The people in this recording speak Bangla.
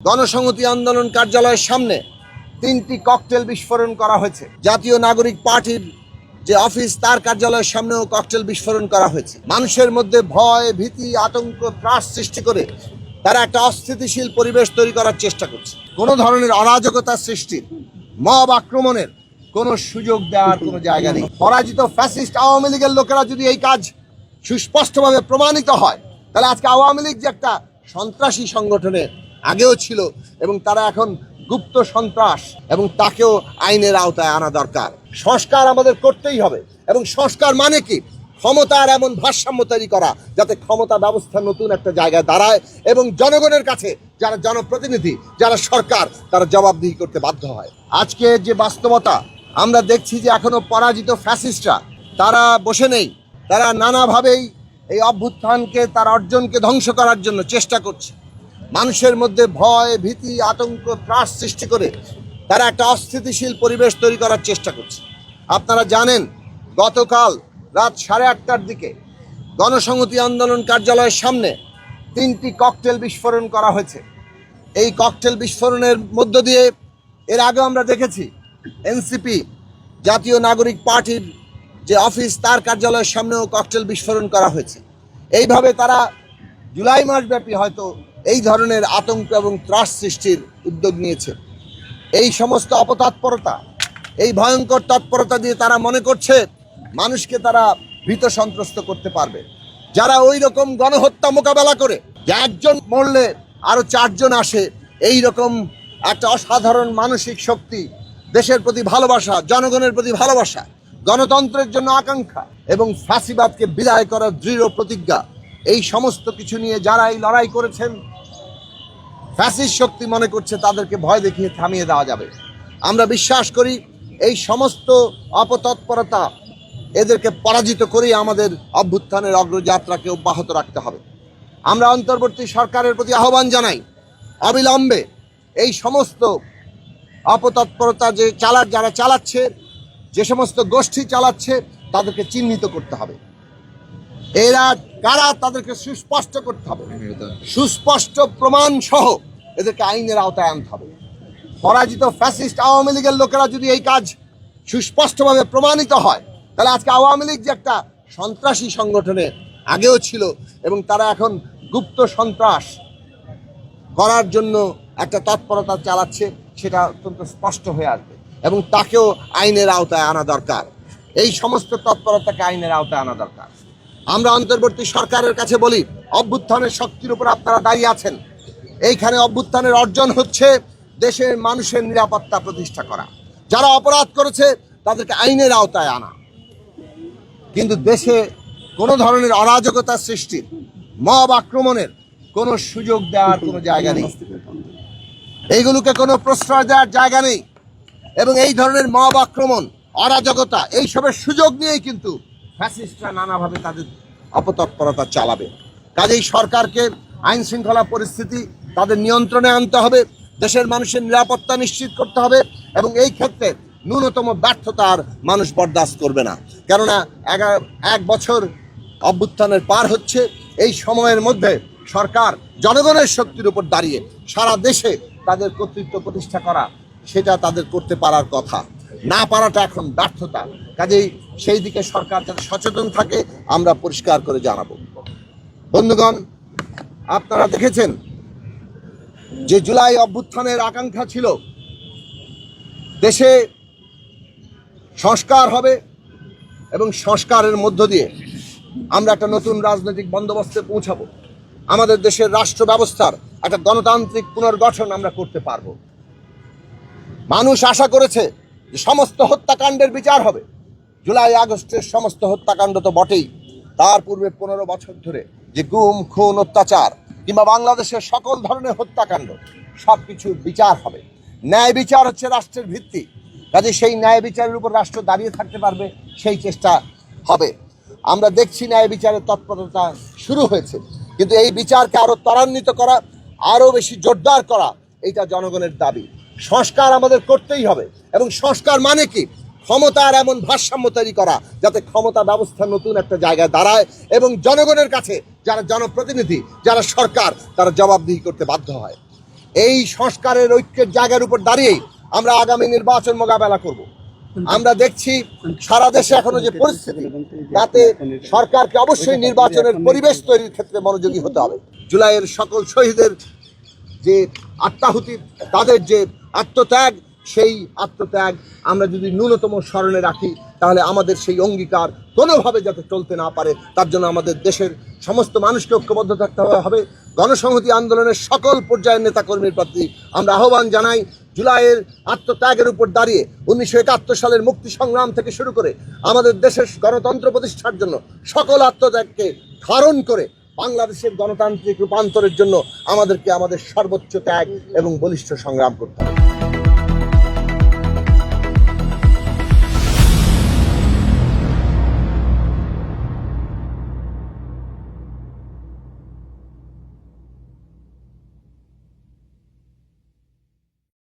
গণসংহতি আন্দোলন কার্যালয়ের সামনে 3টি ককটেল বিস্ফোরণ করা হয়েছে। জাতীয় নাগরিক পার্টির যে অফিস তার কার্যালয়ের সামনেও ককটেল বিস্ফোরণ করা হয়েছে। মানুষের মধ্যে ভয়, ভীতি, আতঙ্ক, ত্রাস সৃষ্টি করে তারা একটা অস্থিতিশীল পরিবেশ তৈরি করার চেষ্টা করছে। কোনো ধরনের অরাজকতা সৃষ্টির, মব আক্রমণের কোনো সুযোগ দেওয়ার কোনো জায়গা নেই। পরাজিত ফ্যাসিস্ট আওয়ামী লীগের লোকেরা যদি এই কাজ সুস্পষ্টভাবে প্রমাণিত হয়, তাহলে আজকে আওয়ামী লীগ যে একটা সন্ত্রাসী সংগঠনের আগেও ছিল এবং তারা এখন গুপ্ত সন্ত্রাস, এবং তাকেও আইনের আওতায় আনা দরকার। সংস্কার আমাদের করতেই হবে, এবং সংস্কার মানে কি? ক্ষমতার এমন ভারসাম্য তৈরি করা যাতে ক্ষমতা ব্যবস্থা নতুন একটা জায়গায় দাঁড়ায় এবং জনগণের কাছে যারা জনপ্রতিনিধি, যারা সরকার, তারা জবাবদিহি করতে বাধ্য হয়। আজকে যে বাস্তবতা আমরা দেখছি যে এখনো পরাজিত ফ্যাসিস্টরা তারা বসে নেই, তারা নানাভাবেই এই অভ্যুত্থানকে, তার অর্জনকে ধ্বংস করার জন্য চেষ্টা করছে। মানুষের মধ্যে ভয়, ভীতি, আতঙ্ক, ত্রাস সৃষ্টি করে তারা একটা অস্থিতিশীল পরিবেশ তৈরি করার চেষ্টা করছে। আপনারা জানেন, গতকাল রাত 8:30টার দিকে গণসংহতি আন্দোলন কার্যালয়ের সামনে 3টি ককটেল বিস্ফোরণ করা হয়েছে। এই ককটেল বিস্ফোরণের মধ্য দিয়ে এর আগে আমরা দেখেছি এনসিপি জাতীয় নাগরিক পার্টির যে অফিস তার কার্যালয়ের সামনেও ককটেল বিস্ফোরণ করা হয়েছে। এইভাবে তারা জুলাই মাসব্যাপী হয়তো এই ধরনের আতঙ্ক এবং ত্রাস সৃষ্টির উদ্যোগ নিয়েছে। এই সমস্ত অপতৎপরতা, এই ভয়ঙ্কর তৎপরতা দিয়ে তারা মনে করছে মানুষকে তারা ভীত সন্ত্রস্ত করতে পারবে। যারা ওই রকম গণহত্যা মোকাবেলা করে যে একজন মরলে আরো 4 জন আসে, এই রকম একটা অসাধারণ মানসিক শক্তি, দেশের প্রতি ভালোবাসা, জনগণের প্রতি ভালোবাসা, গণতন্ত্রের জন্য আকাঙ্ক্ষা এবং ফ্যাসিবাদকে বিদায় করার দৃঢ় প্রতিজ্ঞা, এই সমস্ত কিছু নিয়ে যারা এই লড়াই করেছেন, ফ্যাসিস্ট শক্তি মনে করছে তাদেরকে ভয় দেখিয়ে থামিয়ে দেওয়া যাবে। আমরা বিশ্বাস করি এই সমস্ত অপতৎপরতা, এদেরকে পরাজিত করেই আমাদের অভ্যুত্থানের অগ্রযাত্রাকে অব্যাহত রাখতে হবে। আমরা অন্তর্বর্তী সরকারের প্রতি আহ্বান জানাই, অবিলম্বে এই সমস্ত অপতৎপরতা যারা চালাচ্ছে, যে সমস্ত গোষ্ঠী চালাচ্ছে, তাদেরকে চিহ্নিত করতে হবে। এরা কারা তাদেরকে সুস্পষ্ট করতে হবে, সুস্পষ্ট প্রমাণ সহ এদেরকে আইনের আওতায় আনতে হবে। পরাজিত ফ্যাসিস্ট আওয়ামী লীগের লোকেরা যদি এই কাজ সুস্পষ্টভাবে প্রমাণিত হয়, তাহলে আজকে আওয়ামী লীগ যে একটা সন্ত্রাসী সংগঠনের আগেও ছিল এবং তারা এখন গুপ্ত সন্ত্রাস করার জন্য একটা তৎপরতা চালাচ্ছে, সেটা অত্যন্ত স্পষ্ট হয়ে আসবে এবং তাকেও আইনের আওতায় আনা দরকার। এই সমস্ত তৎপরতাকে আইনের আওতায় আনা দরকার। আমরা অন্তর্বর্তী সরকারের কাছে বলি, অভ্যুত্থানের শক্তির উপর আপনারা দাঁড়িয়ে আছেন। এইখানে অভ্যুত্থানের অর্জন হচ্ছে দেশের মানুষের নিরাপত্তা প্রতিষ্ঠা করা, যারা অপরাধ করেছে তাদেরকে আইনের আওতায় আনা। কিন্তু দেশে কোনো ধরনের অরাজকতা সৃষ্টির, মব আক্রমণের কোনো সুযোগ দেওয়ার কোনো জায়গা নেই। এইগুলোকে কোনো প্রশ্রয় দেওয়ার জায়গা নেই এবং এই ধরনের মব আক্রমণ, অরাজকতা, এইসবের সুযোগ নিয়েই কিন্তু ফ্যাসিস্টরা নানাভাবে তাদের অপতৎপরতা চালাবে। কাজেই সরকারকে আইন শৃঙ্খলা পরিস্থিতি তাদের নিয়ন্ত্রণে আনতে হবে, দেশের মানুষের নিরাপত্তা নিশ্চিত করতে হবে এবং এই ক্ষেত্রে ন্যূনতম ব্যর্থতার মানুষ বরদাস্ত করবে না। কেননা 1 বছর অভ্যুত্থানের পার হচ্ছে, এই সময়ের মধ্যে সরকার জনগণের শক্তির উপর দাঁড়িয়ে সারা দেশে তাদের কর্তৃত্ব প্রতিষ্ঠা করা, সেটা তাদের করতে পারার কথা। না পারাটা এখন ব্যর্থতা। কাজেই সেই দিকে সরকার যাতে সচেতন থাকে আমরা পরিষ্কার করে জানাবো। বন্ধুগণ, আপনারা দেখেছেন যে জুলাই অভ্যুত্থানের আকাঙ্ক্ষা ছিল দেশে সংস্কার হবে এবং সংস্কারের মধ্য দিয়ে আমরা একটা নতুন রাজনৈতিক বন্দোবস্তে পৌঁছাবো। আমাদের দেশের রাষ্ট্র ব্যবস্থার একটা গণতান্ত্রিক পুনর্গঠন আমরা করতে পারবো। মানুষ আশা করেছে যে সমস্ত হত্যাকাণ্ডের বিচার হবে। জুলাই আগস্টের সমস্ত হত্যাকাণ্ড তো বটেই, তার পূর্বে 15 বছর ধরে যে গুম, খুন, অত্যাচার কিংবা বাংলাদেশের সকল ধরনের হত্যাকাণ্ড, সব কিছুর বিচার হবে। ন্যায় বিচার হচ্ছে রাষ্ট্রের ভিত্তি। কাজে সেই ন্যায় বিচারের উপর রাষ্ট্র দাঁড়িয়ে থাকতে পারবে, সেই চেষ্টা হবে। আমরা দেখছি ন্যায় বিচারের তৎপরতা শুরু হয়েছে, কিন্তু এই বিচারকে আরো ত্বরান্বিত করা, আরো বেশি জোরদার করা, এটা জনগণের দাবি। সংস্কার আমাদের করতেই হবে এবং সংস্কার মানে কি? ক্ষমতার এমন ভারসাম্য তৈরি করা যাতে ক্ষমতা ব্যবস্থা নতুন একটা জায়গায় দাঁড়ায় এবং জনগণের কাছে যারা জনপ্রতিনিধি, যারা সরকার, তারা জবাবদিহি করতে বাধ্য হয়। এই সংস্কারের ঐক্যের জায়গার উপর দাঁড়িয়ে আমরা আগামী নির্বাচন মোকাবেলা করব। আমরা দেখছি সারা দেশে এখনো যে পরিস্থিতি, তাতে সরকারকে অবশ্যই নির্বাচনের পরিবেশ তৈরির ক্ষেত্রে মনোযোগী হতে হবে। জুলাইয়ের সকল শহীদের যে আত্মাহুতি, তাদের যে আত্মত্যাগ, সেই আত্মত্যাগ আমরা যদি ন্যূনতম স্মরণে রাখি, তাহলে আমাদের সেই অঙ্গীকার কোনোভাবে যাতে চলতে না পারে, তার জন্য আমাদের দেশের সমস্ত মানুষকে ঐক্যবদ্ধ থাকতে হবে। গণসংহতি আন্দোলনের সকল পর্যায়ের নেতাকর্মীর প্রতি আমরা আহ্বান জানাই, জুলাইয়ের আত্মত্যাগের উপর দাঁড়িয়ে 1971 সালের মুক্তি সংগ্রাম থেকে শুরু করে আমাদের দেশের গণতন্ত্র প্রতিষ্ঠার জন্য সকল আত্মত্যাগকে ধারণ করে বাংলাদেশের গণতান্ত্রিক রূপান্তরের জন্য আমাদেরকে আমাদের সর্বোচ্চ ত্যাগ এবং বলিষ্ঠ সংগ্রাম করতে হবে।